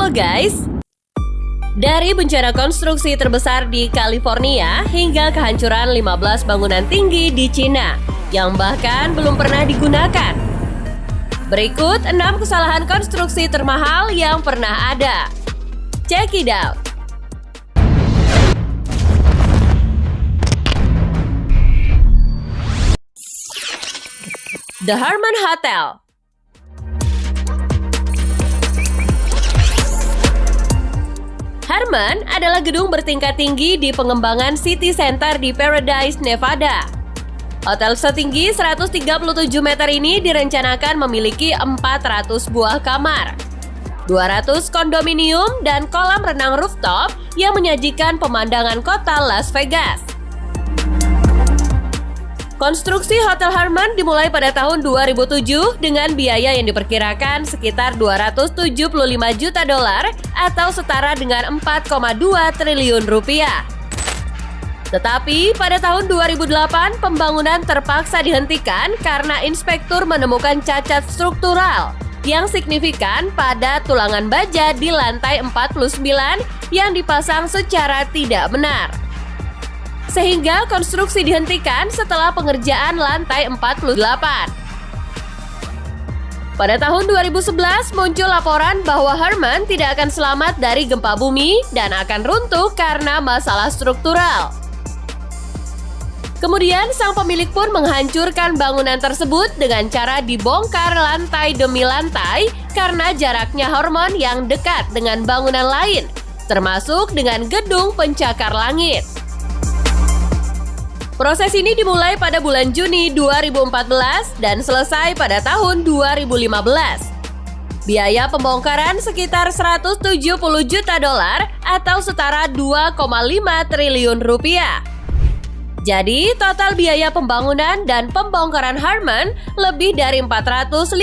Halo guys! Dari bencana konstruksi terbesar di California hingga kehancuran 15 bangunan tinggi di Cina yang bahkan belum pernah digunakan. Berikut 6 kesalahan konstruksi termahal yang pernah ada. Check it out! The Harmon Hotel. Harmon adalah gedung bertingkat tinggi di pengembangan City Center di Paradise, Nevada. Hotel setinggi 137 meter ini direncanakan memiliki 400 buah kamar, 200 kondominium, dan kolam renang rooftop yang menyajikan pemandangan kota Las Vegas. Konstruksi Hotel Harmon dimulai pada tahun 2007 dengan biaya yang diperkirakan sekitar 275 juta dolar atau setara dengan 4,2 triliun rupiah. Tetapi pada tahun 2008 pembangunan terpaksa dihentikan karena inspektur menemukan cacat struktural yang signifikan pada tulangan baja di lantai 49 yang dipasang secara tidak benar. Sehingga konstruksi dihentikan setelah pengerjaan lantai 48. Pada tahun 2011 muncul laporan bahwa Harmon tidak akan selamat dari gempa bumi dan akan runtuh karena masalah struktural. Kemudian sang pemilik pun menghancurkan bangunan tersebut dengan cara dibongkar lantai demi lantai karena jaraknya Harmon yang dekat dengan bangunan lain, termasuk dengan gedung pencakar langit. Proses ini dimulai pada bulan Juni 2014 dan selesai pada tahun 2015. Biaya pembongkaran sekitar 170 juta dolar atau setara 2,5 triliun rupiah. Jadi, total biaya pembangunan dan pembongkaran Harmon lebih dari 450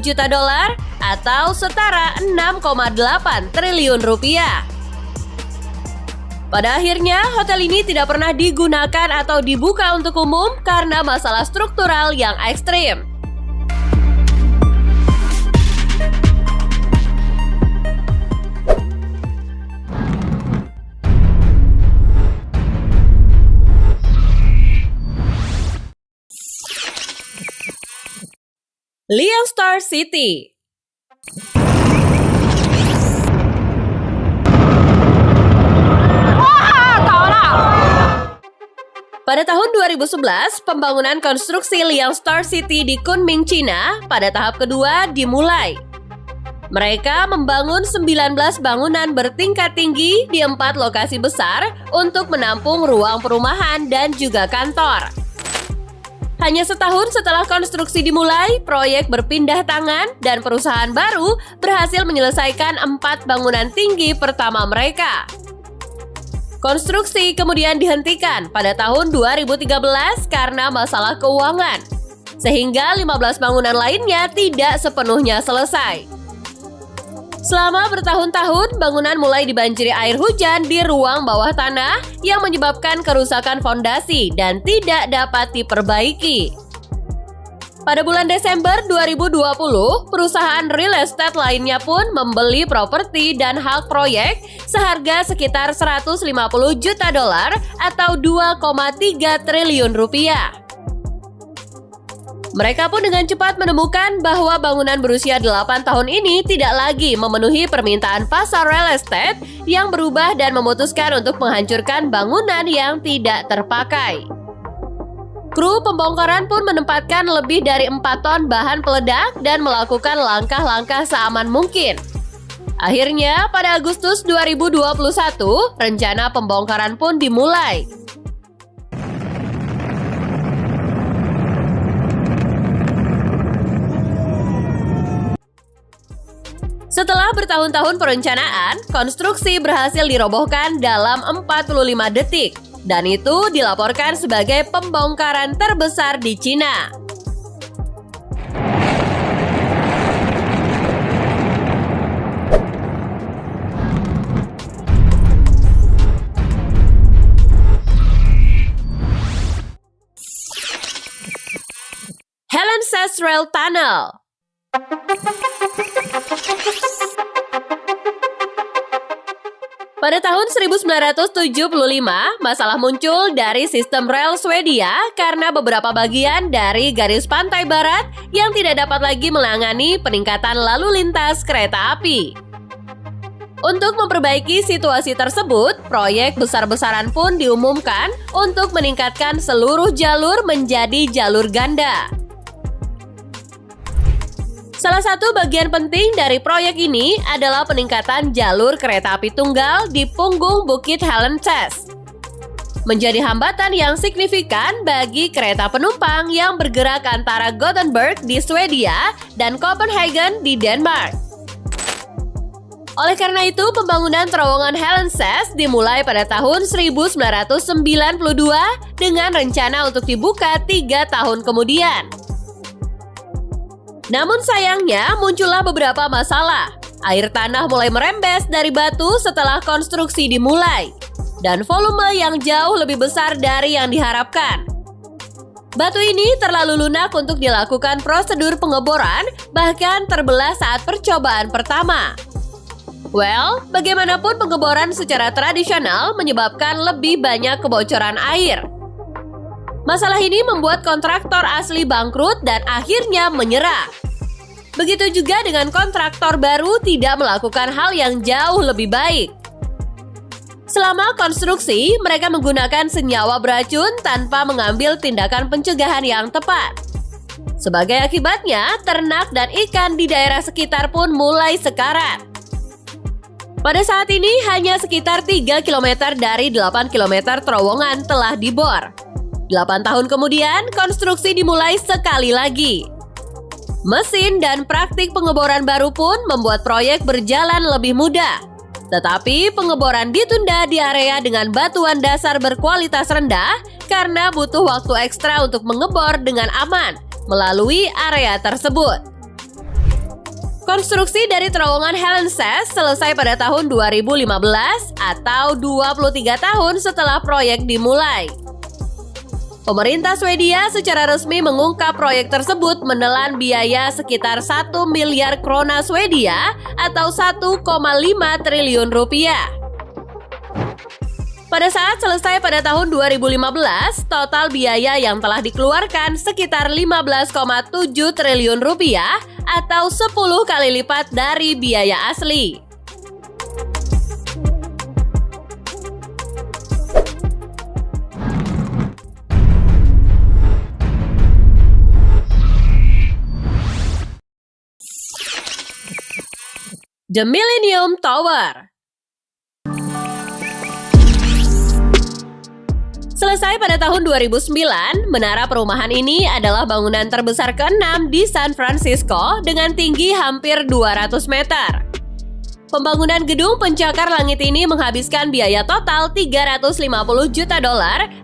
juta dolar atau setara 6,8 triliun rupiah. Pada akhirnya, hotel ini tidak pernah digunakan atau dibuka untuk umum karena masalah struktural yang ekstrim. Liang Star City. Pada tahun 2011, pembangunan konstruksi Liang Star City di Kunming, China pada tahap kedua dimulai. Mereka membangun 19 bangunan bertingkat tinggi di 4 lokasi besar untuk menampung ruang perumahan dan juga kantor. Hanya setahun setelah konstruksi dimulai, proyek berpindah tangan dan perusahaan baru berhasil menyelesaikan 4 bangunan tinggi pertama mereka. Konstruksi kemudian dihentikan pada tahun 2013 karena masalah keuangan, sehingga 15 bangunan lainnya tidak sepenuhnya selesai. Selama bertahun-tahun, bangunan mulai dibanjiri air hujan di ruang bawah tanah yang menyebabkan kerusakan fondasi dan tidak dapat diperbaiki. Pada bulan Desember 2020, perusahaan real estate lainnya pun membeli properti dan hak proyek seharga sekitar 150 juta dolar atau 2,3 triliun rupiah. Mereka pun dengan cepat menemukan bahwa bangunan berusia 8 tahun ini tidak lagi memenuhi permintaan pasar real estate yang berubah dan memutuskan untuk menghancurkan bangunan yang tidak terpakai. Kru pembongkaran pun menempatkan lebih dari 4 ton bahan peledak dan melakukan langkah-langkah seaman mungkin. Akhirnya, pada Agustus 2021, rencana pembongkaran pun dimulai. Setelah bertahun-tahun perencanaan, konstruksi berhasil dirobohkan dalam 45 detik. Dan itu dilaporkan sebagai pembongkaran terbesar di Cina. Helen Sass Rail Tunnel. Pada tahun 1975, masalah muncul dari sistem rel Swedia karena beberapa bagian dari garis pantai barat yang tidak dapat lagi menangani peningkatan lalu lintas kereta api. Untuk memperbaiki situasi tersebut, proyek besar-besaran pun diumumkan untuk meningkatkan seluruh jalur menjadi jalur ganda. Salah satu bagian penting dari proyek ini adalah peningkatan jalur kereta api tunggal di punggung Bukit Hellenses. Menjadi hambatan yang signifikan bagi kereta penumpang yang bergerak antara Gothenburg di Swedia dan Copenhagen di Denmark. Oleh karena itu, pembangunan terowongan Hellenses dimulai pada tahun 1992 dengan rencana untuk dibuka 3 tahun kemudian. Namun sayangnya muncullah beberapa masalah. Air tanah mulai merembes dari batu setelah konstruksi dimulai, dan volume yang jauh lebih besar dari yang diharapkan. Batu ini terlalu lunak untuk dilakukan prosedur pengeboran, bahkan terbelah saat percobaan pertama. Well, bagaimanapun pengeboran secara tradisional menyebabkan lebih banyak kebocoran air. Masalah ini membuat kontraktor asli bangkrut dan akhirnya menyerah. Begitu juga dengan kontraktor baru tidak melakukan hal yang jauh lebih baik. Selama konstruksi, mereka menggunakan senyawa beracun tanpa mengambil tindakan pencegahan yang tepat. Sebagai akibatnya, ternak dan ikan di daerah sekitar pun mulai sekarat. Pada saat ini, hanya sekitar 3 km dari 8 km terowongan telah dibor. 8 tahun kemudian, konstruksi dimulai sekali lagi. Mesin dan praktik pengeboran baru pun membuat proyek berjalan lebih mudah. Tetapi pengeboran ditunda di area dengan batuan dasar berkualitas rendah karena butuh waktu ekstra untuk mengebor dengan aman melalui area tersebut. Konstruksi dari terowongan Hellenses selesai pada tahun 2015 atau 23 tahun setelah proyek dimulai. Pemerintah Swedia secara resmi mengungkap proyek tersebut menelan biaya sekitar 1 miliar krona Swedia atau 1,5 triliun rupiah. Pada saat selesai pada tahun 2015, total biaya yang telah dikeluarkan sekitar 15,7 triliun rupiah atau 10 kali lipat dari biaya asli. The Millennium Tower. Selesai pada tahun 2009, menara perumahan ini adalah bangunan terbesar ke-6 di San Francisco dengan tinggi hampir 200 meter. Pembangunan gedung pencakar langit ini menghabiskan biaya total $350 juta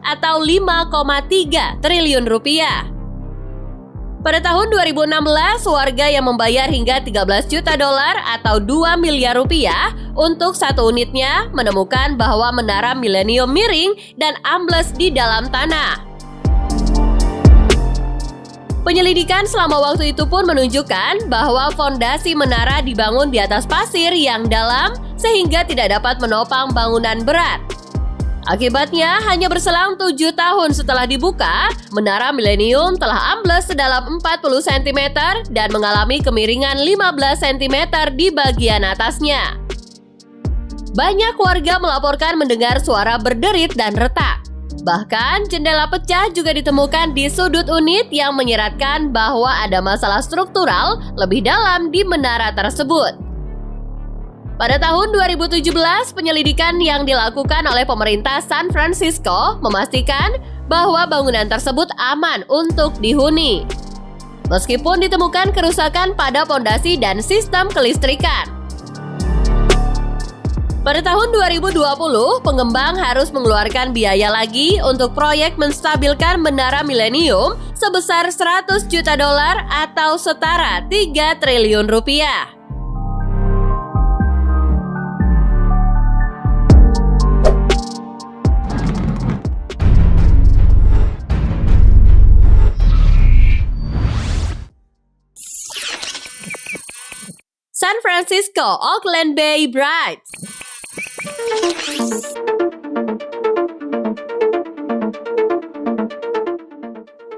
atau 5,3 triliun rupiah. Pada tahun 2016, warga yang membayar hingga $13 juta atau 2 miliar rupiah untuk satu unitnya menemukan bahwa menara Millennium miring dan ambles di dalam tanah. Penyelidikan selama waktu itu pun menunjukkan bahwa fondasi menara dibangun di atas pasir yang dalam sehingga tidak dapat menopang bangunan berat. Akibatnya, hanya berselang 7 tahun setelah dibuka, menara Millennium telah ambles sedalam 40 cm dan mengalami kemiringan 15 cm di bagian atasnya. Banyak warga melaporkan mendengar suara berderit dan retak. Bahkan, jendela pecah juga ditemukan di sudut unit yang menyiratkan bahwa ada masalah struktural lebih dalam di menara tersebut. Pada tahun 2017, penyelidikan yang dilakukan oleh pemerintah San Francisco memastikan bahwa bangunan tersebut aman untuk dihuni. Meskipun ditemukan kerusakan pada pondasi dan sistem kelistrikan. Pada tahun 2020, pengembang harus mengeluarkan biaya lagi untuk proyek menstabilkan menara Millennium sebesar $100 juta atau setara 3 triliun rupiah. San Francisco Oakland Bay Brides.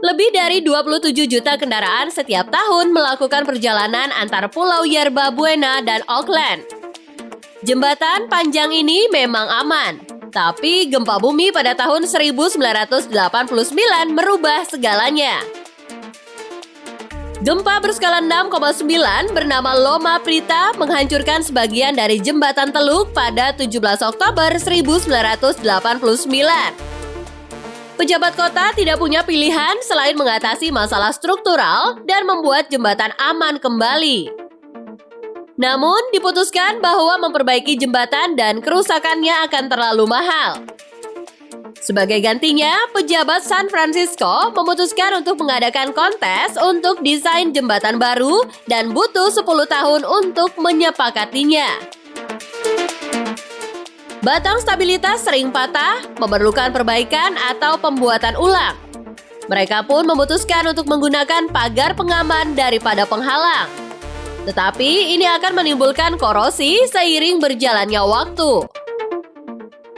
Lebih dari 27 juta kendaraan setiap tahun melakukan perjalanan antar Pulau Yerba Buena dan Auckland. Jembatan panjang ini memang aman, tapi gempa bumi pada tahun 1989 merubah segalanya. Gempa berskala 6,9 bernama Loma Prieta menghancurkan sebagian dari jembatan Teluk pada 17 Oktober 1989. Pejabat kota tidak punya pilihan selain mengatasi masalah struktural dan membuat jembatan aman kembali. Namun, diputuskan bahwa memperbaiki jembatan dan kerusakannya akan terlalu mahal. Sebagai gantinya, pejabat San Francisco memutuskan untuk mengadakan kontes untuk desain jembatan baru dan butuh 10 tahun untuk menyepakatinya. Batang stabilitas sering patah, memerlukan perbaikan atau pembuatan ulang. Mereka pun memutuskan untuk menggunakan pagar pengaman daripada penghalang. Tetapi ini akan menimbulkan korosi seiring berjalannya waktu.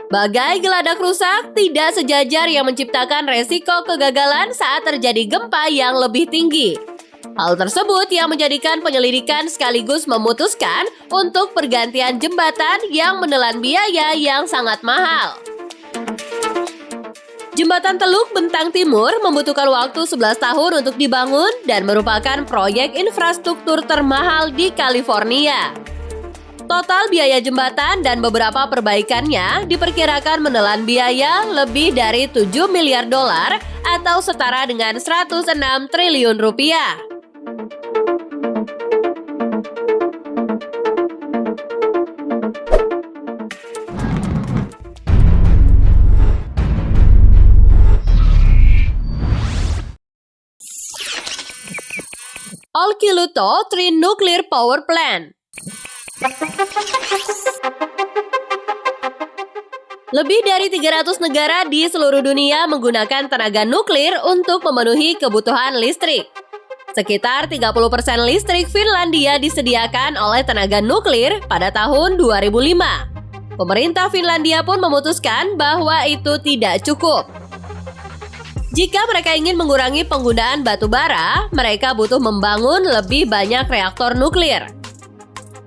Bagai geladak rusak, tidak sejajar yang menciptakan resiko kegagalan saat terjadi gempa yang lebih tinggi. Hal tersebut yang menjadikan penyelidikan sekaligus memutuskan untuk pergantian jembatan yang menelan biaya yang sangat mahal. Jembatan Teluk Bentang Timur membutuhkan waktu 11 tahun untuk dibangun dan merupakan proyek infrastruktur termahal di California. Total biaya jembatan dan beberapa perbaikannya diperkirakan menelan biaya lebih dari 7 miliar dolar atau setara dengan 106 triliun rupiah. Olkiluoto Tri-Nuclear Power Plant. Lebih dari 300 negara di seluruh dunia menggunakan tenaga nuklir untuk memenuhi kebutuhan listrik. Sekitar 30% listrik Finlandia disediakan oleh tenaga nuklir pada tahun 2005. Pemerintah Finlandia pun memutuskan bahwa itu tidak cukup. Jika mereka ingin mengurangi penggunaan batu bara, mereka butuh membangun lebih banyak reaktor nuklir.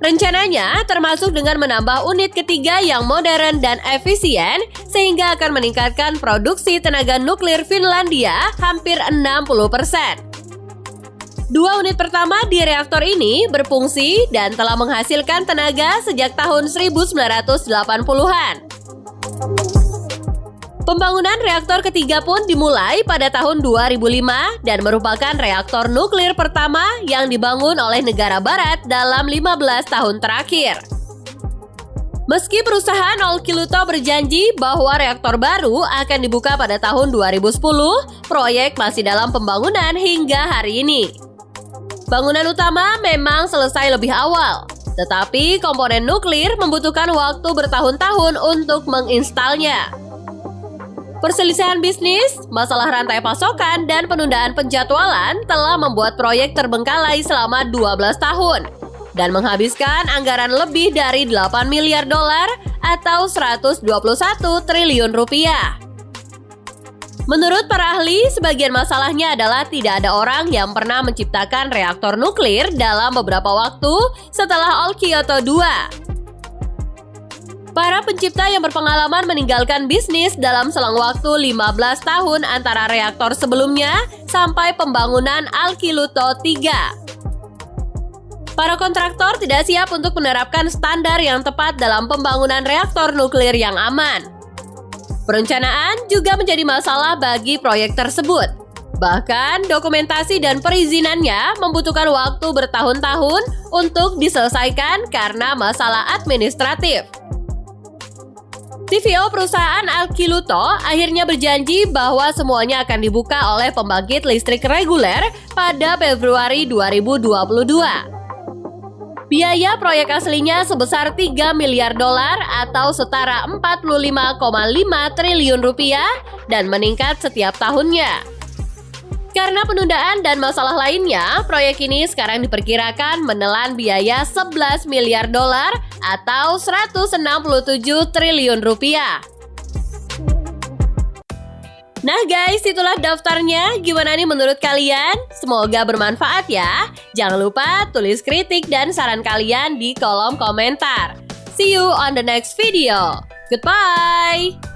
Rencananya termasuk dengan menambah unit ketiga yang modern dan efisien sehingga akan meningkatkan produksi tenaga nuklir Finlandia hampir 60%. Dua unit pertama di reaktor ini berfungsi dan telah menghasilkan tenaga sejak tahun 1980-an. Pembangunan reaktor ketiga pun dimulai pada tahun 2005 dan merupakan reaktor nuklir pertama yang dibangun oleh negara barat dalam 15 tahun terakhir. Meski perusahaan Olkiluoto berjanji bahwa reaktor baru akan dibuka pada tahun 2010, proyek masih dalam pembangunan hingga hari ini. Bangunan utama memang selesai lebih awal, tetapi komponen nuklir membutuhkan waktu bertahun-tahun untuk menginstalnya. Perselisihan bisnis, masalah rantai pasokan, dan penundaan penjadwalan telah membuat proyek terbengkalai selama 12 tahun dan menghabiskan anggaran lebih dari 8 miliar dolar atau 121 triliun rupiah. Menurut para ahli, sebagian masalahnya adalah tidak ada orang yang pernah menciptakan reaktor nuklir dalam beberapa waktu setelah Olkiluoto 2. Para pencipta yang berpengalaman meninggalkan bisnis dalam selang waktu 15 tahun antara reaktor sebelumnya sampai pembangunan Olkiluoto 3. Para kontraktor tidak siap untuk menerapkan standar yang tepat dalam pembangunan reaktor nuklir yang aman. Perencanaan juga menjadi masalah bagi proyek tersebut. Bahkan dokumentasi dan perizinannya membutuhkan waktu bertahun-tahun untuk diselesaikan karena masalah administratif. CFO perusahaan Olkiluoto akhirnya berjanji bahwa semuanya akan dibuka oleh pembangkit listrik reguler pada Februari 2022. Biaya proyek aslinya sebesar 3 miliar dolar atau setara 45,5 triliun rupiah dan meningkat setiap tahunnya. Karena penundaan dan masalah lainnya, proyek ini sekarang diperkirakan menelan biaya 11 miliar dolar atau 167 triliun rupiah. Nah guys, itulah daftarnya. Gimana nih menurut kalian? Semoga bermanfaat ya. Jangan lupa tulis kritik dan saran kalian di kolom komentar. See you on the next video. Goodbye!